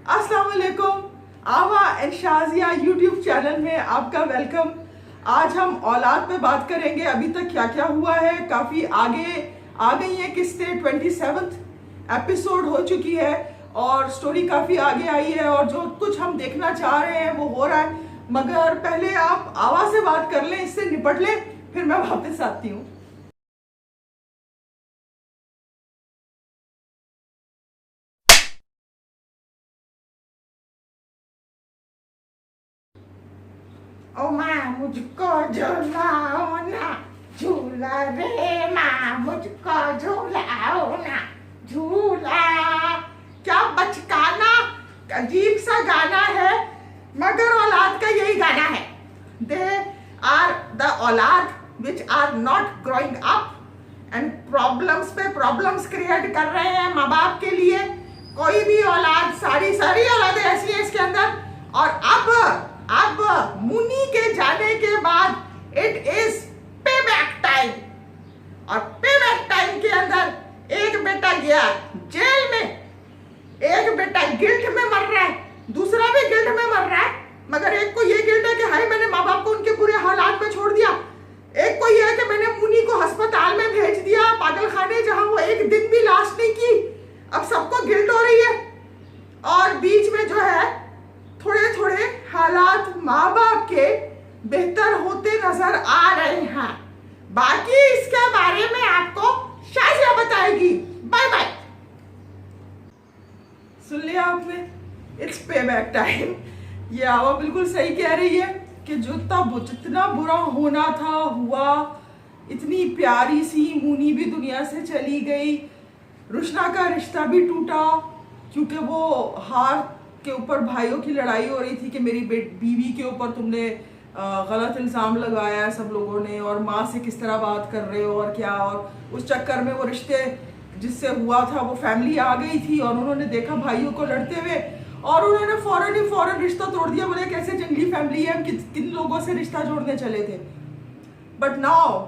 अस्सलाम वालेकुम। आवा एंड शाजिया यूट्यूब चैनल में आपका वेलकम। आज हम औलाद पे बात करेंगे। अभी तक क्या क्या हुआ है, काफ़ी आगे आ गई है किस्तें। 27th एपिसोड हो चुकी है और स्टोरी काफ़ी आगे आई है और जो कुछ हम देखना चाह रहे हैं वो हो रहा है। मगर पहले आप आवा से बात कर लें, इससे निपट लें, फिर मैं वापस आती हूँ। ओ माँ मुझको झूलाओ ना, झूला रे माँ मुझको झूलाओ ना, झूला। क्या बचकाना अजीब सा गाना है, मगर औलाद का यही गाना है। दे आर द औलाद which are not growing up and problems पे प्रॉब्लम्स क्रिएट कर रहे हैं माँ बाप के लिए। कोई भी औलाद, सारी औलादें ऐसी है इसके अंदर। और अब मुनी के जाने के बाद इट इज पे बैक टाइम। और पे बैक टाइम के अंदर एक बेटा गया जेल में, एक बेटा गिल्ट में मर रहा है, दूसरा भी गिल्ट में मर रहा है। मगर एक को ये गिल्ट है कि हाय मैंने माँ बाप को उनके बुरे हालात में छोड़ दिया। एक को ये है कि मैंने मुनी को अस्पताल में भेज दिया, पागल खाने, जहां वो एक दिन भी लाश नहीं की। अब सबको गिल्ट हो रही है। और बीच में जो है थोड़े थोड़े हालात माँ बाप के बेहतर होते नजर आ रहे हैं। बाकी इसके बारे में आपको शाजिया बताएगी। Bye bye. सुन लिया आपने, इट्स पे बैक टाइम। ये आवा बिल्कुल सही कह रही है कि जितना बुरा होना था हुआ। इतनी प्यारी सी मुनी भी दुनिया से चली गई, रुशना का रिश्ता भी टूटा क्योंकि वो हार के ऊपर भाइयों की लड़ाई हो रही थी कि मेरी बीवी के ऊपर तुमने गलत इल्ज़ाम लगाया है सब लोगों ने, और माँ से किस तरह बात कर रहे हो और क्या। और उस चक्कर में वो रिश्ते जिससे हुआ था वो फैमिली आ गई थी और उन्होंने देखा भाइयों को लड़ते हुए और उन्होंने फौरन रिश्ता तोड़ दिया। बोले कैसे जंगली फैमिली है, हम किन लोगों से रिश्ता जोड़ने चले थे। बट नाउ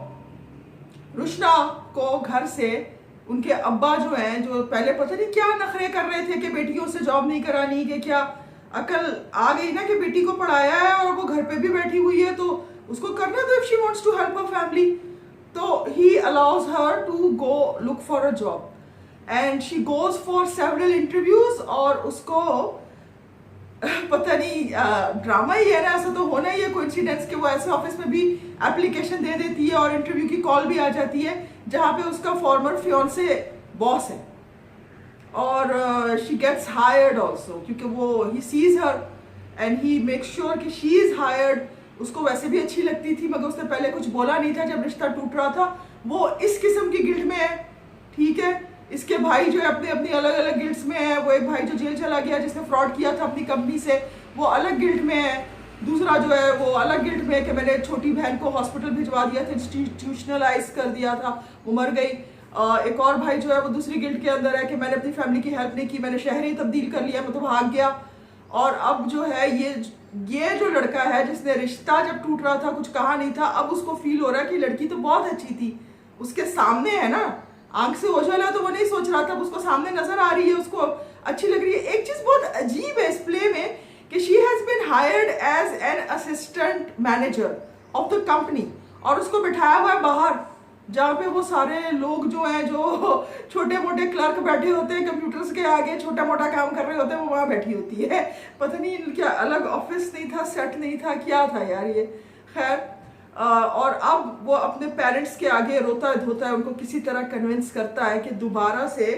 रुशना को घर से उनके अब्बा जो हैं, जो पहले पता नहीं क्या नखरे कर रहे थे कि बेटियों से जॉब नहीं करानी, कि क्या अकल आ गई ना कि बेटी को पढ़ाया है और वो घर पे भी बैठी हुई है तो उसको करना दो। If she wants to help her family तो he allows her to go look for a job and she goes for several interviews. और उसको पता नहीं ड्रामा ही है ना, ऐसा तो होना ही है कोइंसिडेंस कि वो ऐसे ऑफिस में भी एप्लीकेशन दे देती है और इंटरव्यू की कॉल भी आ जाती है जहाँ पे उसका फॉर्मर फियोंसे बॉस है। और शी गेट्स हायर्ड ऑल्सो क्योंकि वो he sees her and he make sure कि शी इज हायर्ड। उसको वैसे भी अच्छी लगती थी मगर उसने पहले कुछ बोला नहीं था जब रिश्ता टूट रहा था। वो इस किस्म की गिल्ट में है, ठीक है। इसके भाई जो है अपनी अपनी अलग अलग गिल्ट्स में है। वो एक भाई जो जेल चला गया जिसने फ्रॉड किया था अपनी कंपनी से, वो अलग गिल्ट में है। दूसरा जो है वो अलग गिल्ट में है कि मैंने छोटी बहन को हॉस्पिटल भिजवा दिया था, इंस्टीट्यूशनलाइज कर दिया था, वो मर गई। एक और भाई जो है वो दूसरी गिल्ट के अंदर है कि मैंने अपनी फैमिली की हेल्प नहीं की, मैंने शहर ही तब्दील कर लिया, मतलब भाग गया। और अब जो है ये जो लड़का है जिसने रिश्ता जब टूट रहा था कुछ कहा नहीं था, अब उसको फील हो रहा है कि लड़की तो बहुत अच्छी थी, उसके सामने है ना, आंख से ओझल है तो वो नहीं सोच रहा था, उसको सामने नजर आ रही है, उसको अच्छी लग रही है। एक चीज बहुत अजीब है इस प्ले में कि she has been hired as an assistant manager of the company और उसको बिठाया हुआ है बाहर जहाँ पे वो सारे लोग जो हैं, जो छोटे मोटे क्लर्क बैठे होते हैं कंप्यूटर्स के आगे, छोटा मोटा काम कर रहे होते हैं, वो वहाँ बैठी होती है। पता नहीं क्या अलग ऑफिस नहीं था, सेट नहीं था, क्या था यार ये। खैर और अब वो अपने पेरेंट्स के आगे रोता धोता है, उनको किसी तरह कन्विंस करता है कि दोबारा से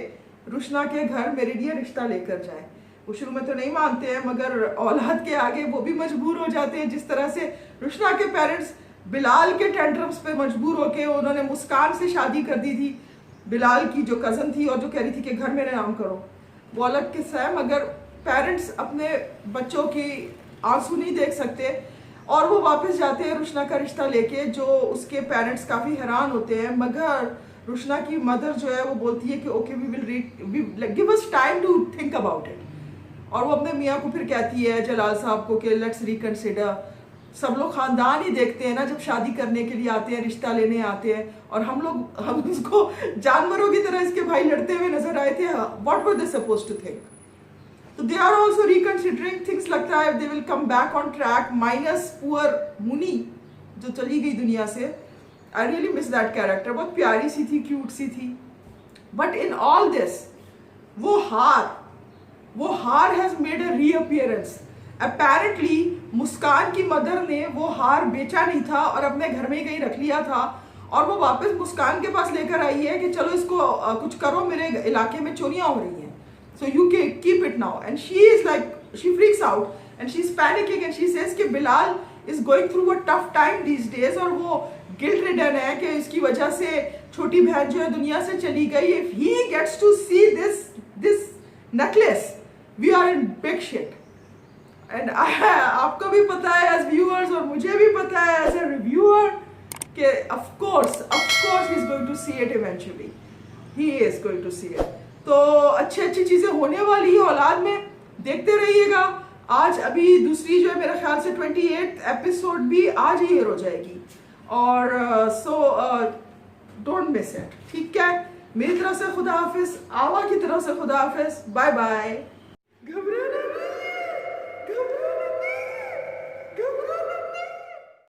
रुशना के घर मेरे लिए रिश्ता लेकर जाए। वो शुरू में तो नहीं मानते हैं मगर औलाद के आगे वो भी मजबूर हो जाते हैं। जिस तरह से रुशना के पेरेंट्स बिलाल के टेंट्रम्स पे मजबूर होके उन्होंने मुस्कान से शादी कर दी थी, बिलाल की जो कज़न थी और जो कह रही थी कि घर मेरे नाम करो। वो अलग किस्सा है मगर पेरेंट्स अपने बच्चों की आंसू नहीं देख सकते और वो वापस जाते हैं रुशना का रिश्ता लेके। जो उसके पेरेंट्स काफ़ी हैरान होते हैं मगर रुशना की मदर जो है वो बोलती है कि okay we will give us time to think about it. और वो अपने मियाँ को फिर कहती है जलाल साहब को कि लेट्स रिकन्सिडर। सब लोग खानदान ही देखते हैं ना जब शादी करने के लिए आते हैं, रिश्ता लेने आते हैं, और हम उसको जानवरों की तरह इसके भाई लड़ते हुए नजर आए थे। What were they supposed to think. तो they are also reconsidering things, लगता है they will come back on track, minus poor Munni जो चली गई दुनिया से। I really miss that character, बहुत प्यारी सी थी, क्यूट सी थी। बट इन ऑल दिस वो हार has made a reappearance. Apparently Muskaan की मदर ने वो हार बेचा नहीं था और अपने घर में ही कहीं रख लिया था, और वो वापस मुस्कान के पास लेकर आई है कि चलो इसको कुछ करो, मेरे इलाके में चोरियां हो रही हैं, so you keep it now. And she is like, she freaks out and she is panicking and she says कि Bilal is going through a tough time these days, और वो गिल्ट रिडन है कि इसकी वजह से छोटी बहन जो है दुनिया से चली गई। If he gets to see this necklace, we are in big shit. And आपको भी पता है एज व्यूअर्स, और मुझे भी पता है एज अ रिव्यूअर कि of course he is going to see it eventually, he is going to see it. तो अच्छी चीजें होने वाली है औलाद में, देखते रहिएगा। आज अभी दूसरी जो है मेरा ख्याल से 28th एपिसोड भी आज ही हो जाएगी, और सो डोंट मिस इट, ठीक है। मेरी तरफ से खुदा हाफिज, आवा की तरफ से खुदा हाफिज, बाय बाय।